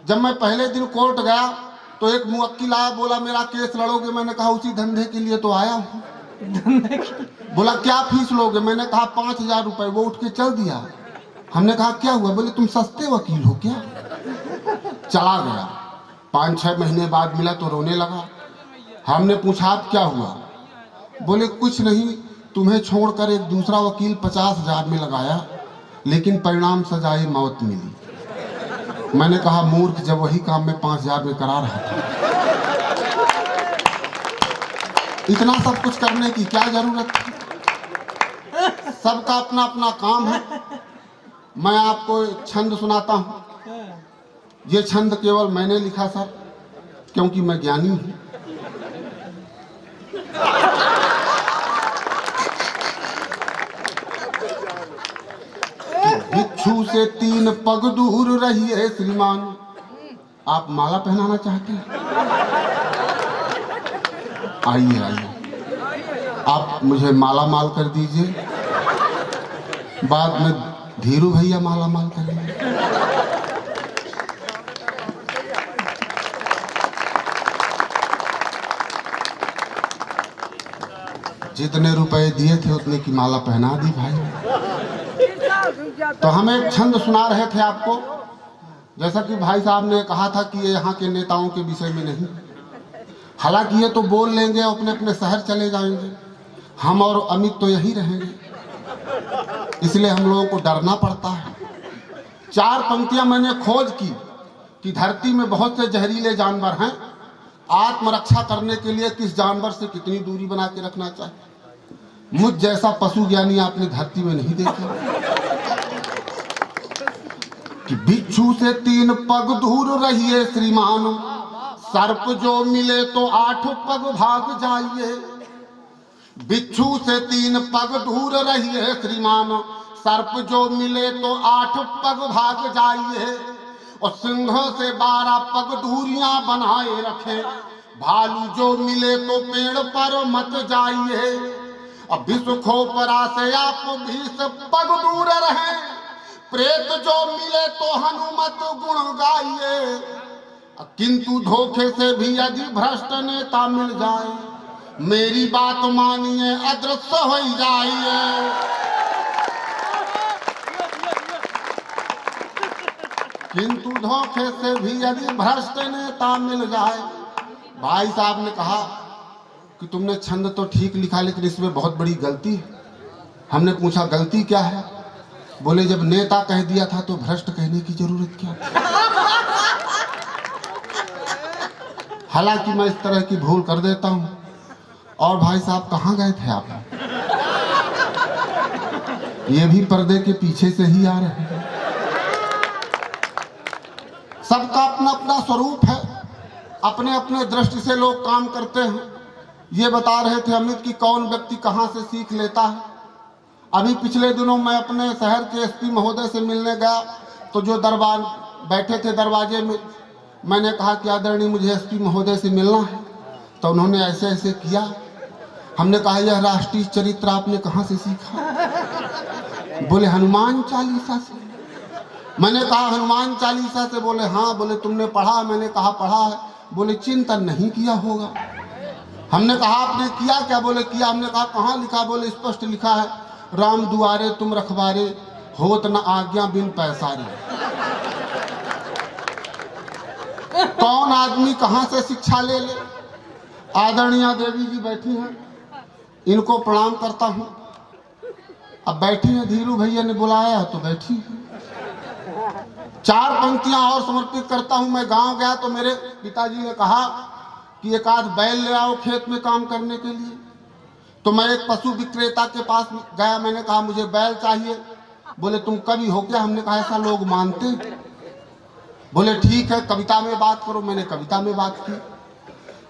जब मैं पहले दिन कोर्ट गया तो एक मुवक्किल आया, बोला मेरा केस लड़ोगे? मैंने कहा उसी धंधे के लिए तो आया हूँ। बोला क्या फीस लोगे? मैंने कहा 5,000 रुपए। वो उठ के चल दिया। हमने कहा क्या हुआ? बोले तुम सस्ते वकील हो क्या? चला गया। 5-6 महीने बाद मिला तो रोने लगा। हमने पूछा आप क्या हुआ? बोले कुछ नहीं, तुम्हें छोड़कर एक दूसरा वकील 50,000 में लगाया, लेकिन परिणाम सजाए मौत मिली। मैंने कहा मूर्ख, जब वही काम मैं 5,000 में करा रहा था। इतना सब कुछ करने की क्या जरूरत थी? सबका अपना अपना काम है। मैं आपको एक छंद सुनाता हूं। ये छंद केवल मैंने लिखा सर, क्योंकि मैं ज्ञानी हूं। बिच्छू से 3 पग दूर रहिए श्रीमान। आप माला पहनाना चाहते हैं? आइए आइए, आप मुझे माला माल कर दीजिए, बाद में धीरू भैया माला माल करेंगे। जितने रुपए दिए थे उतने की माला पहना दी भाई। तो हम एक छंद सुना रहे थे आपको, जैसा कि भाई साहब ने कहा था कि ये यहाँ के नेताओं के विषय में नहीं। हालांकि ये तो बोल लेंगे, अपने अपने शहर चले जाएंगे, हम और अमित तो यहीं रहेंगे, इसलिए हम लोगों को डरना पड़ता है। 4 पंक्तियां मैंने खोज की कि धरती में बहुत से जहरीले जानवर हैं, आत्मरक्षा करने के लिए किस जानवर से कितनी दूरी बना के रखना चाहिए। मुझ जैसा पशु ज्ञानी आपने धरती में नहीं देखा। कि बिच्छू से 3 पग दूर रहिए श्रीमान, सर्प जो मिले तो 8 पग भाग जाइए। बिच्छू से 3 पग दूर रहिए श्रीमान, सर्प जो मिले तो 8 पग भाग जाइए। और सिंहों से 12 पग दूरियां बनाए रखे, भालू जो मिले तो पेड़ पर मत जाइए। अब विश्व खोपरा से आप 20 पग दूर रहे, प्रेत जो मिले तो हनुमत गुण गाइए। किंतु धोखे से भी यदि भ्रष्ट नेता मिल जाए, मेरी बात मानिए अदृश्य हो जाइए। किंतु धोखे से भी यदि भ्रष्ट नेता मिल जाए। भाई साहब ने कहा कि तुमने छंद तो ठीक लिखा, लेकिन इसमें बहुत बड़ी गलती है। हमने पूछा गलती क्या है? बोले जब नेता कह दिया था तो भ्रष्ट कहने की जरूरत क्या? हालांकि मैं इस तरह की भूल कर देता हूं। और भाई साहब कहां गए थे आप? ये भी पर्दे के पीछे से ही आ रहे हैं। सबका अपना अपना स्वरूप है, अपने अपने दृष्टि से लोग काम करते हैं। ये बता रहे थे अमित कि कौन व्यक्ति कहां से सीख लेता है। अभी पिछले दिनों मैं अपने शहर के एसपी महोदय से मिलने गया, तो जो दरबार बैठे थे दरवाजे में, मैंने कहा कि आदरणीय मुझे एसपी महोदय से मिलना है। तो उन्होंने ऐसे ऐसे किया। हमने कहा यह राष्ट्रीय चरित्र आपने कहाँ से सीखा? बोले हनुमान चालीसा से। मैंने कहा हनुमान चालीसा से? बोले हाँ। बोले तुमने पढ़ा? मैंने कहा पढ़ा है। बोले चिंतन नहीं किया होगा। हमने कहा आपने किया क्या? बोले किया। हमने कहा कहाँ लिखा? बोले स्पष्ट लिखा है, राम दुआरे तुम रखवारे, होत न आज्ञा बिन पैसारे। कौन आदमी कहां से शिक्षा ले ले। आदरणीय देवी जी बैठी हैं, इनको प्रणाम करता हूं। अब बैठी हैं, धीरू भैया ने बुलाया है तो बैठी हैं। 4 पंक्तियां और समर्पित करता हूं। मैं गांव गया तो मेरे पिताजी ने कहा कि एक आध बैल ले आओ खेत में काम करने के लिए। तो मैं एक पशु विक्रेता के पास गया, मैंने कहा मुझे बैल चाहिए। बोले तुम कवि हो क्या? हमने कहा ऐसा लोग मानते। बोले ठीक है कविता में बात करो। मैंने कविता में बात की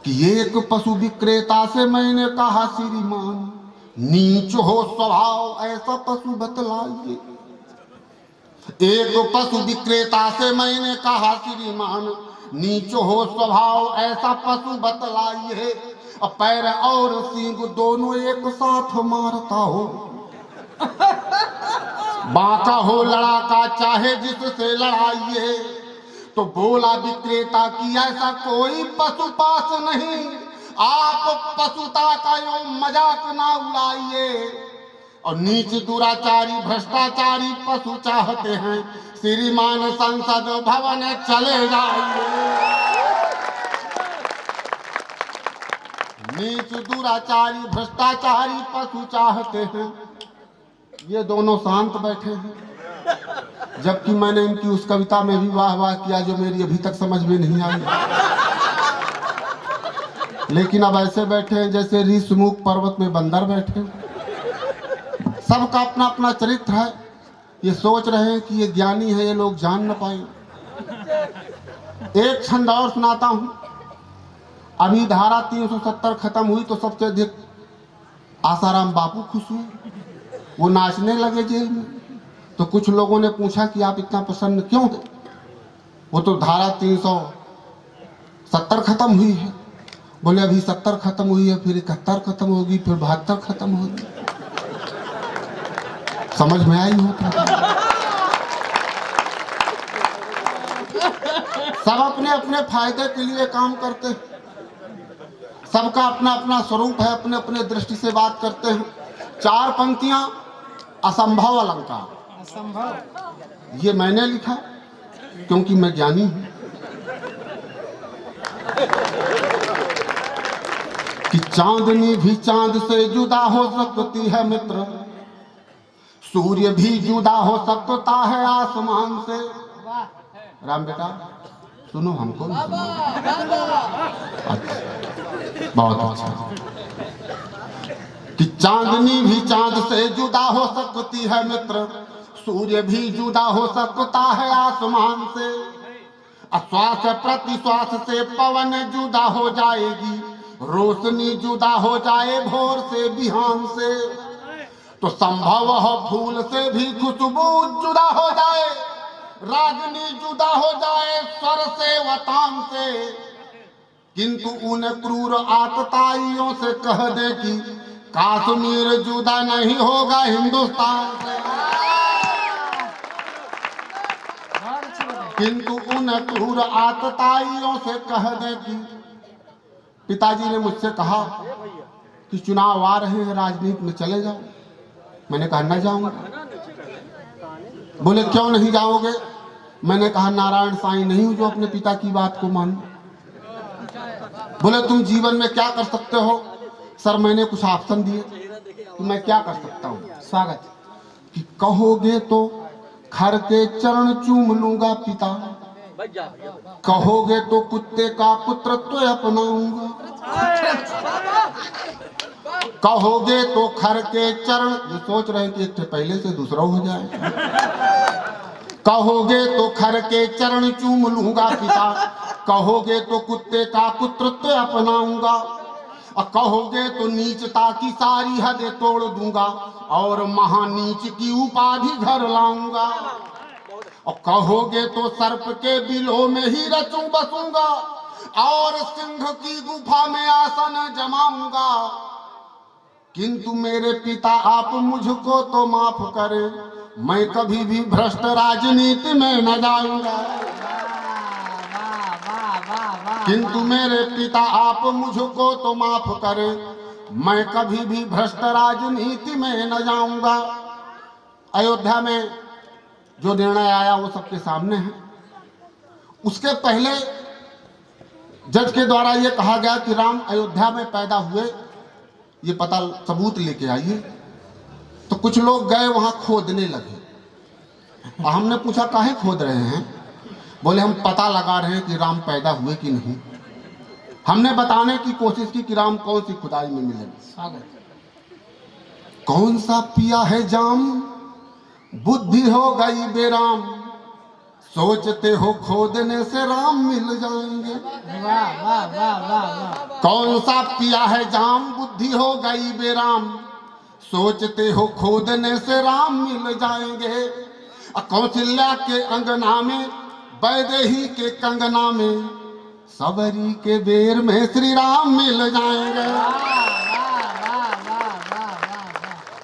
कि एक पशु विक्रेता से मैंने कहा श्रीमान, नीच हो स्वभाव ऐसा पशु बतलाइए। एक पशु विक्रेता से मैंने कहा श्रीमान, नीच हो स्वभाव ऐसा पशु बतलाइए। पैर और सींग दोनों एक साथ मारता हो, बांका हो लड़ाका चाहे जिससे लड़ाइए। तो बोला विक्रेता कि ऐसा कोई पशु पास नहीं, आप पशुता का यो मजाक ना उड़ाइए। और नीच दुराचारी भ्रष्टाचारी पशु चाहते हैं, श्रीमान संसद भवन चले जाइए। नीच दुराचारी भ्रष्टाचारी पशु चाहते हैं। ये दोनों शांत बैठे हैं, जबकि मैंने इनकी उस कविता में भी वाह वाह किया जो मेरी अभी तक समझ में नहीं आई। लेकिन अब ऐसे बैठे हैं जैसे ऋषमुख पर्वत में बंदर बैठे। सबका अपना अपना चरित्र है। ये सोच रहे हैं कि ये ज्ञानी है, ये लोग जान न पाए। एक छंद और सुनाता हूं। अभी धारा 370 खत्म हुई तो सबसे अधिक आसाराम बापू खुश हुए, वो नाचने लगे जेल में। तो कुछ लोगों ने पूछा कि आप इतना प्रसन्न क्यों थे? वो तो धारा 370 खत्म हुई है। बोले अभी 70 खत्म हुई है, फिर 71 खत्म होगी, फिर 72 खत्म होगी। समझ में आई होता। सब अपने अपने फायदे के लिए काम करते हैं। सबका अपना अपना स्वरूप है, अपने अपने दृष्टि से बात करते हैं। 4 पंक्तियां असंभव अलंकार। असंभव ये मैंने लिखा क्योंकि मैं ज्ञानी हूं। कि चांदनी भी चांद से जुदा हो सकती है मित्र, सूर्य भी जुदा हो सकता है आसमान से। राम बेटा सुनो, हमको भी सुनो। अच्छा, बहुत अच्छा। कि चांदनी भी चांद से जुदा हो सकती है मित्र, सूर्य भी जुदा हो सकता है आसमान से। श्वास प्रति श्वास से पवन जुदा हो जाएगी, रोशनी जुदा हो जाए भोर से बिहान से। तो संभव हो फूल से भी खुशबू जुदा हो जाए, रागनी जुदा हो जाए स्वर से व तान से। किंतु उन क्रूर आतताइयों से कह दे कि कश्मीर जुदा नहीं होगा हिंदुस्तान से। किंतु उन क्रूर आतताइयों से कह दे कि पिताजी ने मुझसे कहा कि चुनाव आ रहे हैं, राजनीति में चले जाओ। मैंने कहा न जाऊंगा। बोले क्यों नहीं जाओगे? मैंने कहा नारायण साईं नहीं हूं जो अपने पिता की बात को मानूं। बोले तुम जीवन में क्या कर सकते हो? सर मैंने कुछ ऑप्शन दिए कि मैं क्या कर सकता हूं। स्वागत। कि कहोगे तो खर के चरण चूम लूंगा पिता, कहोगे तो कुत्ते का पुत्रत्व अपनाऊंगा, कहोगे तो खर के चरण, ये सोच रहे कि एक पहले से दूसरा हो जाए। कहोगे तो खर के चरण चूम लूंगा पिता, कहोगे तो कुत्ते का पुत्रत्व अपनाऊंगा, और कहोगे तो नीचता की सारी हदें तोड़ दूंगा और महानीच की उपाधि घर लाऊंगा, और कहोगे तो सर्प के बिलों में ही रचूं बसूंगा और सिंह की गुफा में आसन जमाऊंगा। किंतु मेरे पिता आप मुझको तो माफ करें, मैं कभी भी भ्रष्ट राजनीति में न जाऊंगा। किंतु मेरे पिता आप मुझको तो माफ करें, मैं कभी भी भ्रष्ट राजनीति में न जाऊंगा। अयोध्या में जो निर्णय आया वो सबके सामने है। उसके पहले जज के द्वारा ये कहा गया कि राम अयोध्या में पैदा हुए, ये पता सबूत लेके आइए। तो कुछ लोग गए वहां खोदने लगे। और हमने पूछा काहे खोद रहे हैं? बोले हम पता लगा रहे हैं कि राम पैदा हुए कि नहीं। हमने बताने की कोशिश की कि राम कौन सी खुदाई में मिले। कौन सा पिया है जाम, बुद्धि हो गई बेराम, सोचते हो खोदने से राम मिल जाएंगे। वाह वाह वाह वाह। कौन सा पिया है जाम, बुद्धि हो गई बेराम, सोचते हो खोदने से राम मिल जाएंगे। कौशल्या के अंगना में, वैदेही के कंगना में, सबरी के बेर में श्री राम मिल जाएंगे।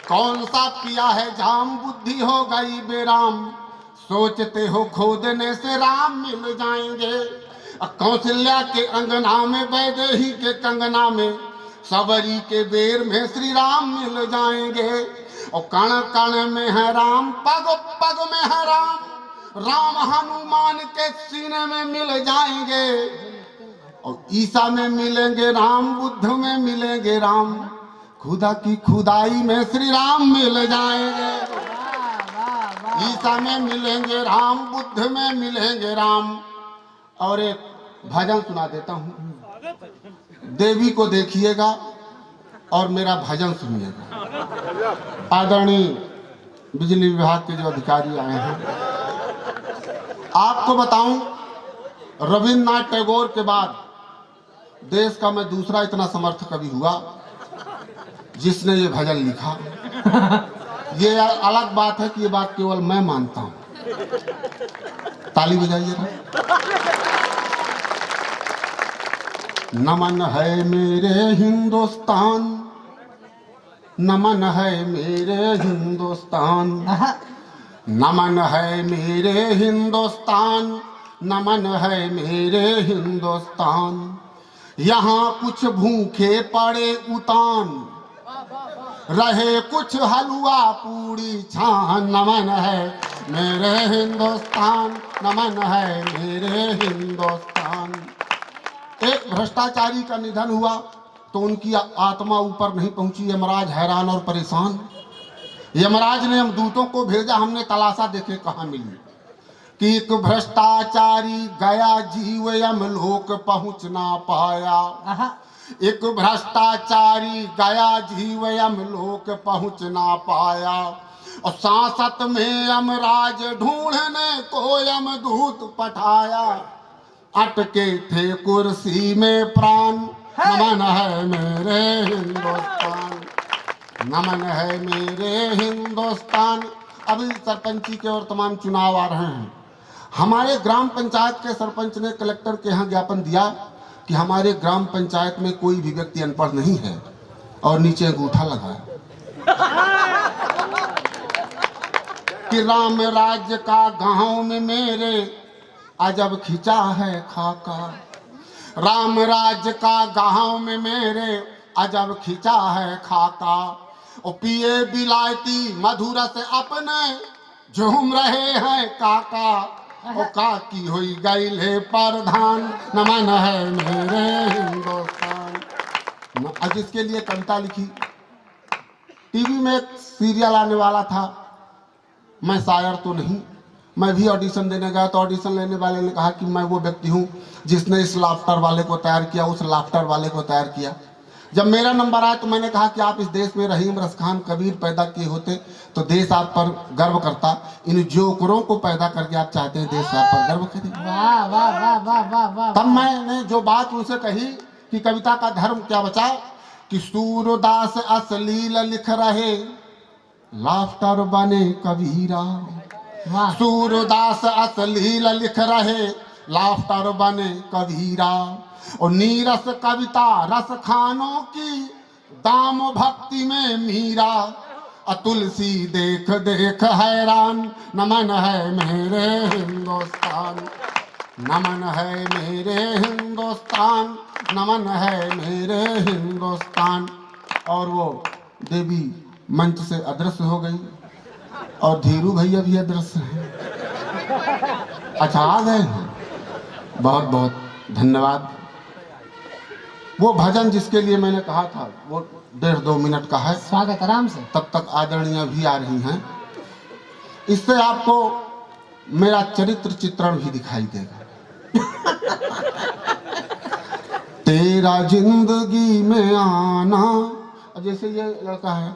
कौन सा पिया है जाम, बुद्धि हो गई बेराम, सोचते हो खोदने से राम मिल जाएंगे। कौशल्या के अंगना में, वैदेही के कंगना में, सबरी के बेर में श्री राम मिल जाएंगे। और कण कण में है राम, पग पग में है राम, राम हनुमान के सीने में मिल जाएंगे। और ईसा में मिलेंगे राम, बुद्ध में मिलेंगे राम, खुदा की खुदाई में श्री राम मिल जाएंगे। ईसा में मिलेंगे राम, बुद्ध में मिलेंगे राम। और एक भजन सुना देता हूं, देवी को देखिएगा और मेरा भजन सुनिएगा। आदरणीय बिजली विभाग के जो अधिकारी आए हैं, आपको बताऊं, रविन्द्रनाथ टैगोर के बाद देश का मैं दूसरा इतना समर्थ कवि हुआ जिसने ये भजन लिखा। ये अलग बात है कि ये बात केवल मैं मानता हूं। ताली बजाइए। नमन है मेरे हिंदुस्तान, नमन है मेरे हिंदुस्तान, नमन है मेरे हिंदुस्तान, नमन है मेरे हिंदुस्तान। यहाँ कुछ भूखे पड़े उतान, रहे कुछ हलवा पूरी छान। नमन है मेरे हिंदुस्तान, नमन है मेरे हिंदुस्तान। एक भ्रष्टाचारी का निधन हुआ तो उनकी आत्मा ऊपर नहीं पहुंची। यमराज हैरान और परेशान। यमराज ने हम दूतों को भेजा, हमने तलाशा, देखे कहाँ मिली। कि एक भ्रष्टाचारी गया जीव यमलोक पहुंच ना पाया। एक भ्रष्टाचारी गया जीव यमलोक पहुंच ना पाया। और सांसत में यमराज ढूंढने को यमदूत पठाया। अटके थे कुर्सी में प्राण, नमन है मेरे हिंदुस्तान, नमन है मेरे हिंदुस्तान। अभी सरपंची के और तमाम चुनाव आ रहे हैं। हमारे ग्राम पंचायत के सरपंच ने कलेक्टर के यहाँ ज्ञापन दिया कि हमारे ग्राम पंचायत में कोई भी व्यक्ति अनपढ़ नहीं है, और नीचे अंगूठा लगाया कि राम राज्य का गांव में मेरे अजब खिंचा है खाका। राम राज्य का गांव में मेरे अजब खिंचा है खाका। और पिए बिलायती मधुर से अपने झूम रहे हैं काका। और काकी हुई गईले प्रधान, नमन है मेरे हिंदुस्तान। जिसके लिए कविता लिखी, टीवी में एक सीरियल आने वाला था, मैं शायर तो नहीं, मैं भी ऑडिशन देने गया तो ऑडिशन लेने वाले ने कहा कि मैं वो व्यक्ति हूँ जिसने इस लाफ्टर वाले को तैयार किया, उस लाफ्टर वाले को तैयार किया। जब मेरा नंबर आया तो मैंने कहा कि आप इस देश में रहीम रसखान कबीर पैदा किए होते तो देश आप पर गर्व करता। इन जोकरों को पैदा करके आप चाहते हैं देश आप पर गर्व करे। वाह वाह वाह वाह वाह वाह। तब मैंने जो बात उनसे कही कि कविता का धर्म क्या बचा, कि सूरदास अश्लील लिख रहे, लाफ्टर बने कबीरा। सूरदास अश्लील लिख रहे, लाफ्टर बने कबीरा। और नीरस कविता रस खानों की, दाम भक्ति में मीरा। तुलसी देख देख हैरान, नमन है मेरे हिंदुस्तान, नमन है मेरे हिंदुस्तान, नमन है मेरे हिंदुस्तान। और वो देवी मंच से अदृश्य हो गई और धीरू भैया भी अदृश्य हैं। अच्छा आ गए, बहुत बहुत धन्यवाद। वो भजन जिसके लिए मैंने कहा था वो 1.5-2 मिनट का है। स्वागत आराम से। तब तक आदरणीय भी आ रही हैं, इससे आपको मेरा चरित्र चित्रण भी दिखाई देगा। तेरा जिंदगी में आना, जैसे ये लड़का है,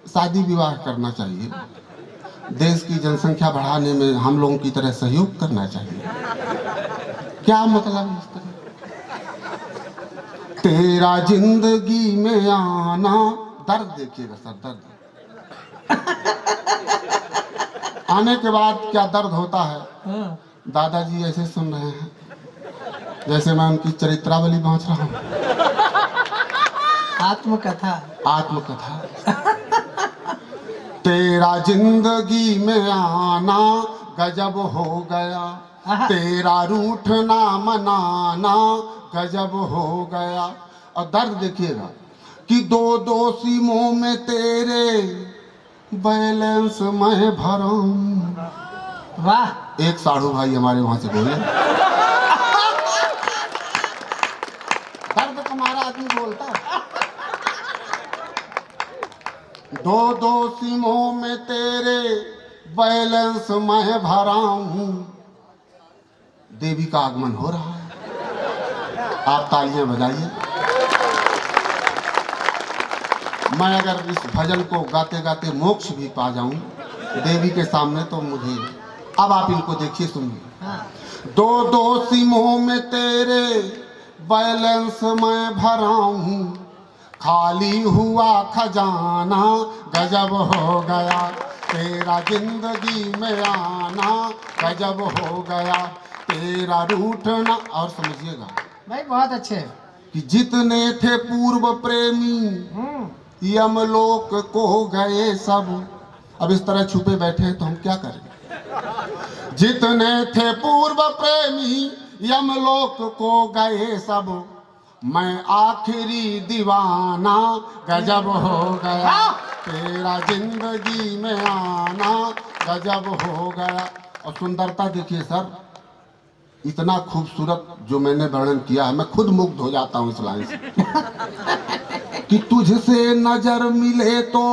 शादी विवाह करना चाहिए, देश की जनसंख्या बढ़ाने में हम लोगों की तरह सहयोग करना चाहिए। क्या मतलब इस तरह? तेरा जिंदगी में आना, दर्द देखिएगा सर, दर्द आने के बाद क्या दर्द होता है। दादाजी ऐसे सुन रहे हैं जैसे मैं उनकी चरित्रावली पहुंच रहा हूँ। आत्मकथा, आत्मकथा। तेरा जिंदगी में आना, गजब हो गया, तेरा रूठना मनाना गजब हो गया। और दर्द देखिएगा कि दो दोषी मुंह में तेरे बैलेंस मैं भराऊं। वाह, एक साधु भाई हमारे वहां से बोले, दर्द तुम्हारा आदमी बोलता है। दो दोषी मुंह में तेरे बैलेंस मैं भराऊं। देवी का आगमन हो रहा है, आप तालियां बजाइए। मैं अगर इस भजन को गाते गाते मोक्ष भी पा जाऊं देवी के सामने तो मुझे, अब आप इनको देखिए सुनिए। दो दोषी मुंह में तेरे बैलेंस मैं भराऊं, खाली हुआ खजाना गजब हो गया, तेरा जिंदगी में आना गजब हो गया, तेरा रूठना। और समझिएगा भाई बहुत अच्छे कि जितने थे पूर्व प्रेमी यमलोक को गए सब। अब इस तरह छुपे बैठे हैं तो हम क्या करें। जितने थे पूर्व प्रेमी यमलोक को गए सब, मैं आखिरी दीवाना गजब हो गया, तेरा जिंदगी में आना गजब हो गया। और सुंदरता देखिए सर, इतना खूबसूरत जो मैंने वर्णन किया है, मैं खुद मुग्ध हो जाता हूँ इस लाइन से कि तुझसे नजर मिले तो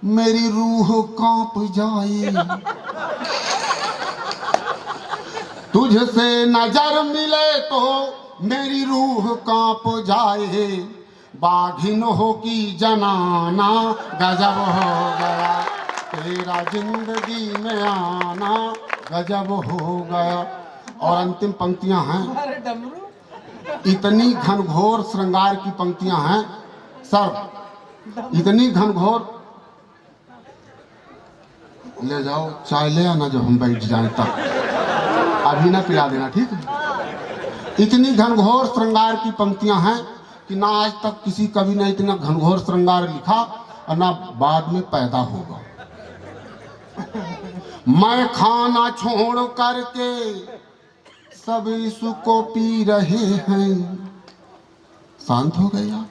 मेरी रूह कांप जाए, तुझसे नजर मिले तो मेरी रूह कांप जाए, बाघिन हो की जनाना गजब हो गया, तेरा जिंदगी में आना गजब हो गया। और अंतिम पंक्तियां हैं, इतनी घनघोर श्रृंगार की पंक्तियां हैं सर, इतनी घनघोर। ले जाओ चाय ले आना जब हम बैठ जाए तब, अभी ना पिला देना ठीक है। इतनी घनघोर श्रृंगार की पंक्तियां हैं कि ना आज तक किसी कवि ने इतना घनघोर श्रृंगार लिखा और ना बाद में पैदा होगा। मैं खाना छोड़ करके सब इसको पी रहे हैं, शांत हो गया।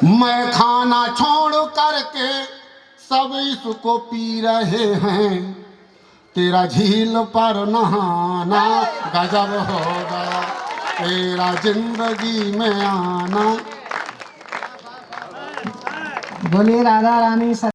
मैं खाना छोड़ करके सब इसको पी रहे हैं, तेरा झील पर नहाना गजब हो गया, तेरा जिंदगी में आना। बोलिए राधा रानी।